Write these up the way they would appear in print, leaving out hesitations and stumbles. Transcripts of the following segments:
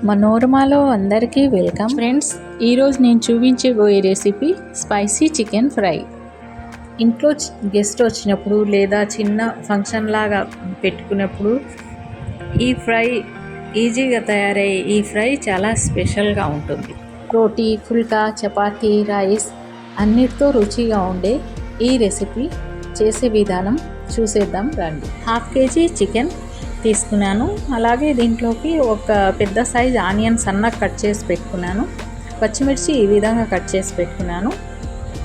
మనోరమాలో అందరికీ welcome friends. ఈరోజు నేను చూపించబోయే రెసిపీ స్పైసీ చికెన్ ఫ్రై. ఇంట్లో గెస్ట్ వచ్చినప్పుడు లేదా చిన్న ఫంక్షన్ లాగా పెట్టుకున్నప్పుడు ఈ ఫ్రై ఈజీగా తయారయ్యే ఈ ఫ్రై చాలా స్పెషల్గా ఉంటుంది. రోటీ, ఫుల్కా, చపాతీ, రైస్ అన్నిటితో రుచిగా ఉండే ఈ రెసిపీ చేసే విధానం చూసేద్దాం రండి. 1/2 kg చికెన్ తీసుకున్నాను. అలాగే దీంట్లోకి ఒక పెద్ద సైజ్ ఆనియన్ సన్నగా కట్ చేసి పెట్టుకున్నాను. పచ్చిమిర్చి ఈ విధంగా కట్ చేసి పెట్టుకున్నాను.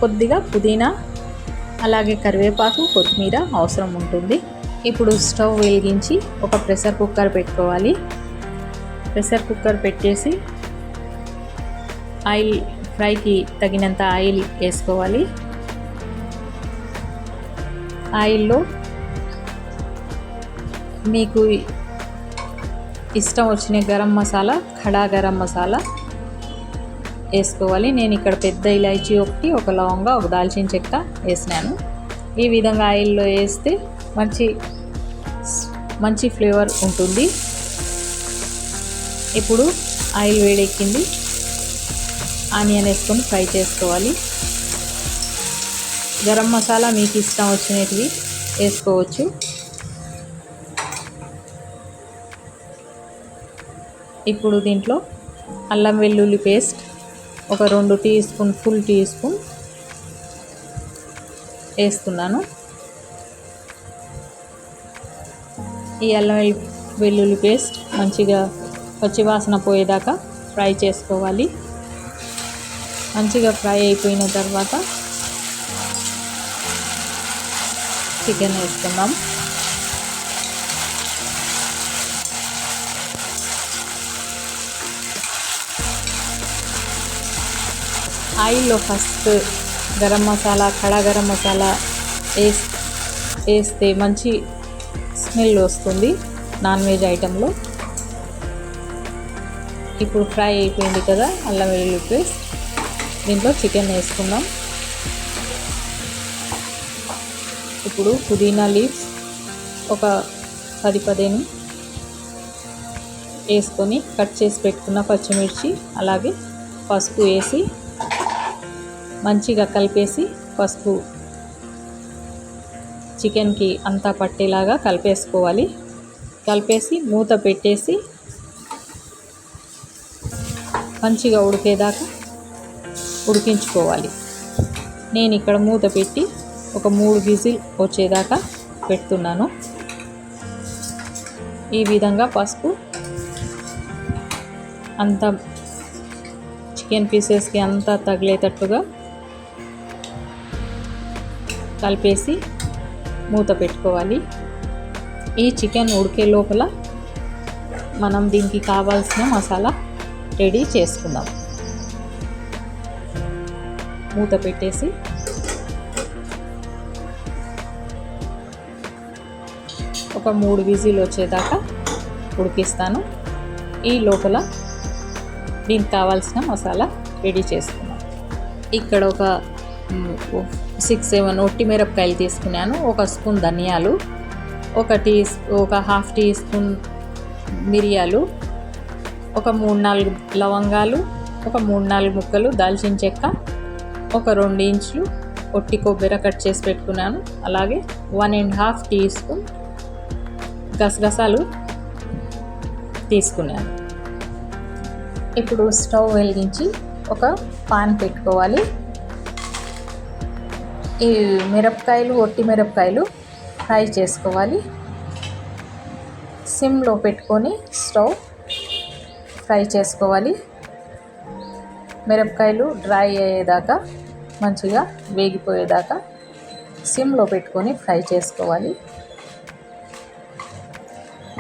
కొద్దిగా పుదీనా, అలాగే కరివేపాకు, కొత్తిమీర అవసరం ఉంటుంది. ఇప్పుడు స్టవ్ వెలిగించి ఒక ప్రెషర్ కుక్కర్ పెట్టుకోవాలి. ప్రెషర్ కుక్కర్ పెట్టేసి ఆయిల్, ఫ్రైకి తగినంత ఆయిల్ వేసుకోవాలి. ఆయిల్లో మీకు ఇష్టం వచ్చిన గరం మసాలా, ఖడా గరం మసాలా వేసుకోవాలి. నేను ఇక్కడ పెద్ద ఇలాచీ ఒకటి, ఒక లవంగా, ఒక దాల్చిన చెక్క వేసినాను. ఈ విధంగా ఆయిల్లో వేస్తే మంచి ఫ్లేవర్ ఉంటుంది. ఇప్పుడు ఆయిల్ వేడెక్కింది. ఆనియన్ వేసుకొని ఫ్రై చేసుకోవాలి. గరం మసాలా మీకు ఇష్టం వచ్చినవి వేసుకోవచ్చు. ఇప్పుడు దీంట్లో అల్లం వెల్లుల్లి పేస్ట్ ఒక 2 teaspoon, full teaspoon వేస్తున్నాను. ఈ అల్లం వెల్లుల్లి పేస్ట్ మంచిగా పచ్చివాసన పోయేదాకా ఫ్రై చేసుకోవాలి. మంచిగా ఫ్రై అయిపోయిన తర్వాత చికెన్ వేసుకుందాం. ఆయిల్లో ఫస్ట్ గరం మసాలా, ఖడా గరం మసాలా వేస్తే మంచి స్మెల్ వస్తుంది నాన్ వెజ్ ఐటెంలో. ఇప్పుడు ఫ్రై అయిపోయింది కదా అల్లం వెల్లుల్లి పేస్ట్, దీంట్లో చికెన్ వేసుకుందాం. ఇప్పుడు పుదీనా లీవ్స్ ఒక 10-15 వేసుకొని కట్ చేసి పెట్టుకున్న పచ్చిమిర్చి, అలాగే పసుపు వేసి మంచిగా కలిపేసి, పసుపు చికెన్కి అంతా పట్టేలాగా కలిపేసుకోవాలి. కలిపేసి మూత పెట్టేసి మంచిగా ఉడికేదాకా ఉడికించుకోవాలి. నేను ఇక్కడ మూత పెట్టి ఒక 3 విజిల్ వచ్చేదాకా పెడుతున్నాను. ఈ విధంగా పసుపు అంతా చికెన్ పీసెస్కి అంతా తగిలేటట్టుగా కలిపేసి మూత పెట్టుకోవాలి. ఈ చికెన్ ఉడికే లోపల మనం దీనికి కావాల్సిన మసాలా రెడీ చేసుకుందాం. మూత పెట్టేసి ఒక 3 విజిల్ వచ్చేదాకా ఉడికిస్తాను. ఈ లోపల దీనికి కావాల్సిన మసాలా రెడీ చేసుకుందాం. ఇక్కడ ఒక 6-7 ఒట్టి మిరపకాయలు తీసుకున్నాను. ఒక స్పూన్ ధనియాలు, ఒక 1/2 టీ స్పూన్ మిరియాలు, ఒక 3-4 లవంగాలు, ఒక 3-4 ముక్కలు దాల్చిన చెక్క, ఒక 2 ఇంచులు ఒట్టి కొబ్బరి కట్ చేసి పెట్టుకున్నాను. అలాగే 1.5 టీ స్పూన్ గసగసాలు తీసుకున్నాను. ఇప్పుడు స్టవ్ వెలిగించి ఒక పాన్ పెట్టుకోవాలి. ఈ మిరపకాయలు, ఒట్టి మిరపకాయలు ఫ్రై చేసుకోవాలి. సిమ్లో పెట్టుకొని స్టవ్ ఫ్రై చేసుకోవాలి. మిరపకాయలు డ్రై అయ్యేదాకా, మంచిగా వేగిపోయేదాకా సిమ్లో పెట్టుకొని ఫ్రై చేసుకోవాలి.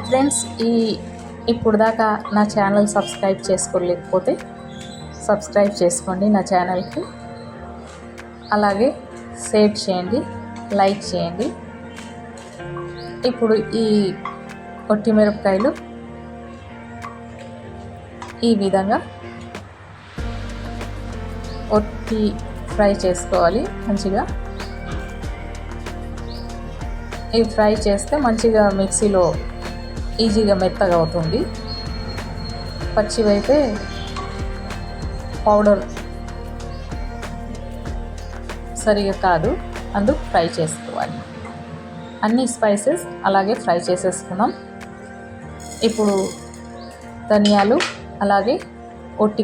ఫ్రెండ్స్, ఇప్పుడు దాకా నా ఛానల్ సబ్స్క్రైబ్ చేసుకోలేకపోతే సబ్స్క్రైబ్ చేసుకోండి నా ఛానల్కి. అలాగే షేర్ చేయండి, లైక్ చేయండి. ఇప్పుడు ఈ ఒట్టి మిరపకాయలు ఈ విధంగా ఒట్టి ఫ్రై చేసుకోవాలి. మంచిగా ఇవి ఫ్రై చేస్తే మంచిగా మిక్సీలో ఈజీగా మెత్తగా అవుతుంది. పచ్చివైతే పౌడర్ సరిగా కాదు, అందుకు ఫ్రై చేసుకోవాలి. అన్ని స్పైసెస్ అలాగే ఫ్రై చేసేసుకున్నాం. ఇప్పుడు ధనియాలు అలాగే ఒట్టి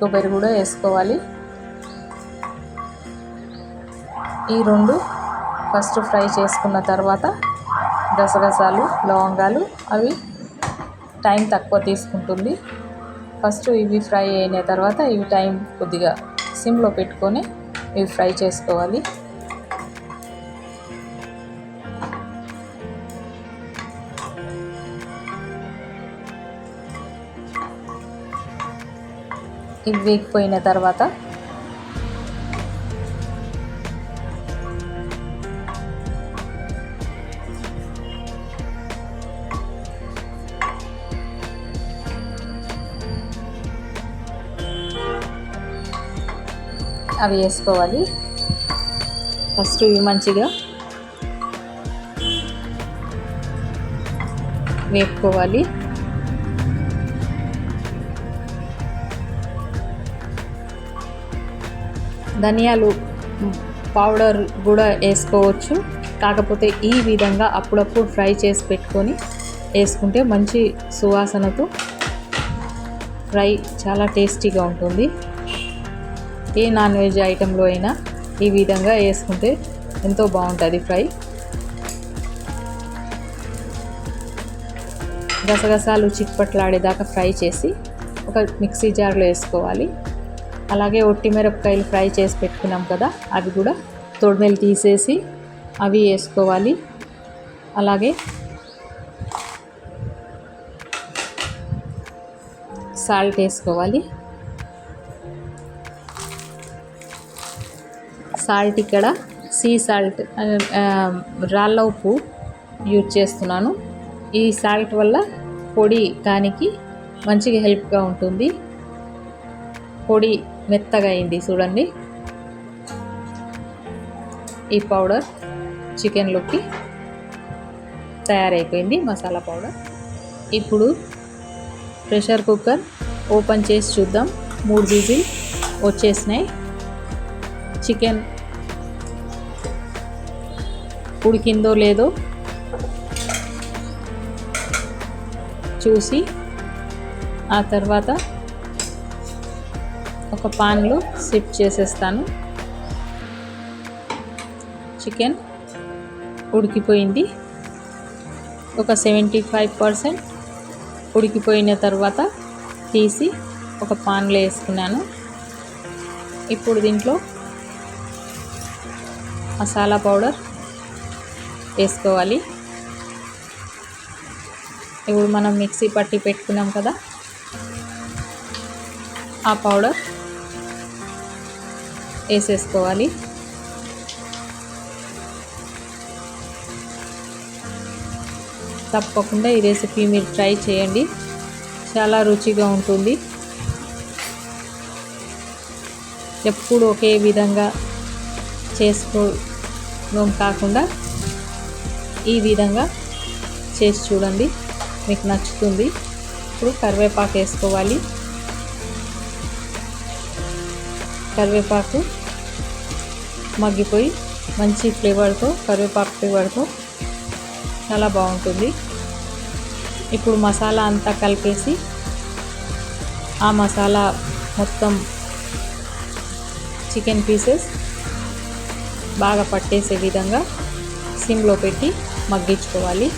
కొబ్బరి కూడా వేసుకోవాలి. ఈ రెండు ఫస్ట్ ఫ్రై చేసుకున్న తర్వాత గసగసాలు, లవంగాలు అవి టైం తక్కువ తీసుకుంటుంది. ఫస్ట్ ఇవి ఫ్రై అయిన తర్వాత ఇవి టైం కొద్దిగా సిమ్లో పెట్టుకొని ఇవి ఫ్రై చేసుకోవాలి. ఇవి వేగిపోయిన తర్వాత అవి వేసుకోవాలి. ఫస్ట్ ఇవి మంచిగా వేపుకోవాలి. ధనియాలు పౌడర్ కూడా వేసుకోవచ్చు, కాకపోతే ఈ విధంగా అప్పుడప్పుడు ఫ్రై చేసి పెట్టుకొని వేసుకుంటే మంచి సువాసనతో ఫ్రై చాలా టేస్టీగా ఉంటుంది. ఏ నాన్ వెజ్ ఐటెంలో అయినా ఈ విధంగా వేసుకుంటే ఎంతో బాగుంటుంది ఫ్రై. గసగసాలు చిట్పట్లాడేదాకా ఫ్రై చేసి ఒక మిక్సీ జార్లో వేసుకోవాలి. అలాగే ఒట్టి మిరపకాయలు ఫ్రై చేసి పెట్టుకున్నాం కదా, అవి కూడా తొడిమెలు తీసేసి అవి వేసుకోవాలి. అలాగే సాల్ట్ వేసుకోవాలి. సాల్ట్ ఇక్కడ సీ సాల్ట్, రాళ్ళ ఉప్పు యూజ్ చేస్తున్నాను. ఈ సాల్ట్ వల్ల పొడి దానికి మంచిగా హెల్ప్గా ఉంటుంది. పొడి మెత్తగా అయింది చూడండి. ఈ పౌడర్ చికెన్లోకి తయారైపోయింది, మసాలా పౌడర్. ఇప్పుడు ప్రెషర్ కుక్కర్ ఓపెన్ చేసి చూద్దాం. 3 విజిల్ వచ్చేసినాయి. చికెన్ ఉడికిందో లేదో చూసి ఆ తర్వాత ఒక పాన్లో సిప్ చేసేస్తాను. చికెన్ ఉడికిపోయింది. ఒక 75% ఉడికిపోయిన తర్వాత తీసి ఒక పాన్లో వేసుకున్నాను. ఇప్పుడు దీంట్లో మసాలా పౌడర్ వేసుకోవాలి. ఇప్పుడు మనం మిక్సీ పట్టి పెట్టుకున్నాం కదా, ఆ పౌడర్ వేసేసుకోవాలి. తప్పకుండా ఈ రెసిపీ మీరు ట్రై చేయండి, చాలా రుచిగా ఉంటుంది. ఎప్పుడు ఒకే విధంగా చేసుకోవడం కాకుండా ఈ విధంగా చేసి చూడండి, మీకు నచ్చుతుంది. ఇప్పుడు కరివేపాకు వేసుకోవాలి. కరివేపాకు మగ్గిపోయి మంచి ఫ్లేవర్తో, కరివేపాకు ఫ్లేవర్తో చాలా బాగుంటుంది. ఇప్పుడు మసాలా అంతా కలిపేసి ఆ మసాలా మొత్తం చికెన్ పీసెస్ బాగా పట్టేసే విధంగా సిమ్లో పెట్టి మగ్గించుకోవాలి.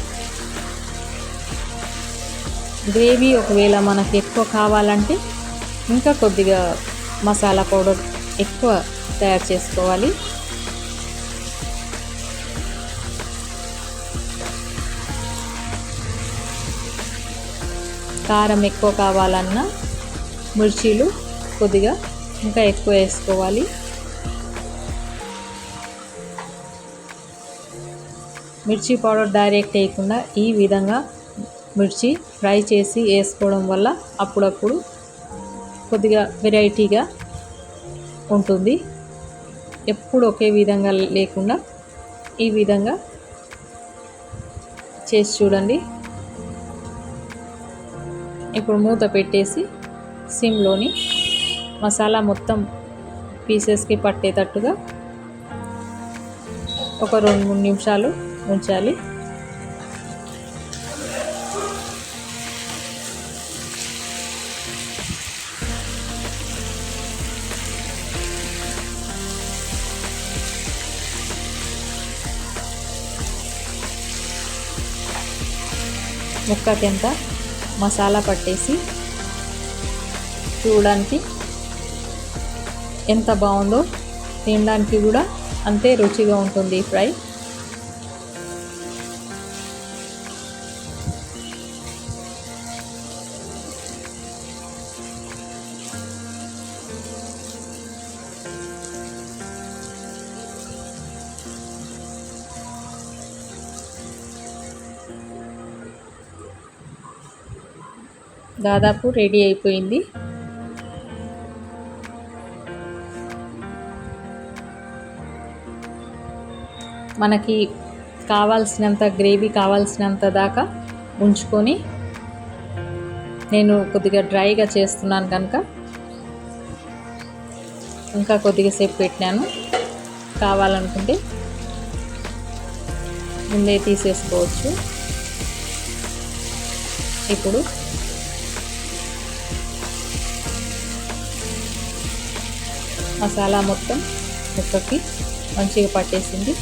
గ్రేవీ ఒకవేళ మనకు ఎక్కువ కావాలంటే ఇంకా కొద్దిగా మసాలా పౌడర్ ఎక్కువ తయారు చేసుకోవాలి. కారం ఎక్కువ కావాలన్నా మిర్చీలు కొద్దిగా ఇంకా ఎక్కువ వేసుకోవాలి. మిర్చి పౌడర్ డైరెక్ట్ వేయకుండా ఈ విధంగా మిర్చి ఫ్రై చేసి వేసుకోవడం వల్ల అప్పుడప్పుడు కొద్దిగా వెరైటీగా ఉంటుంది. ఎప్పుడు ఒకే విధంగా లేకుండా ఈ విధంగా చేసి చూడండి, ఇప్పుడు మూత పెట్టేసి సిమ్లోని మసాలా మొత్తం పీసెస్కి పట్టేటట్టుగా ఒక 2-3 నిమిషాలు ఉంచాలి. ముక్కకింత మసాలా పట్టేసి చూడడానికి ఎంత బాగుందో, తినడానికి కూడా అంతే రుచిగా ఉంటుంది ఫ్రై. దాదాపు రెడీ అయిపోయింది. మనకి కావాల్సినంత గ్రేవీ కావాల్సినంత దాకా ఉంచుకొని, నేను కొద్దిగా డ్రైగా చేస్తున్నాను కనుక ఇంకా కొద్దిగా సేపు పెట్టినాను. కావాలనుకుంటే ముందే తీసేసుకోవచ్చు. ఇప్పుడు మసాలా మొత్తం ముక్కకి మంచిగా పట్టేసింది.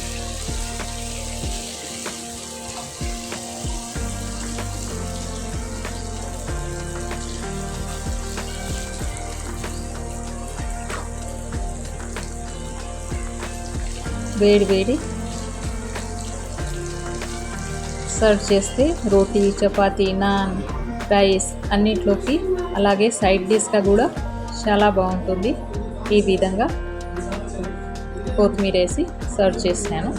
వేడి వేడి సర్వ్ చేస్తే రోటీ, చపాతీ, నాన్, రైస్ అన్నిట్లోకి, అలాగే సైడ్ డిష్గా కూడా చాలా బాగుంటుంది. ఈ విధంగా కొత్తిమీర వేసి సర్వ్ చేసినాను.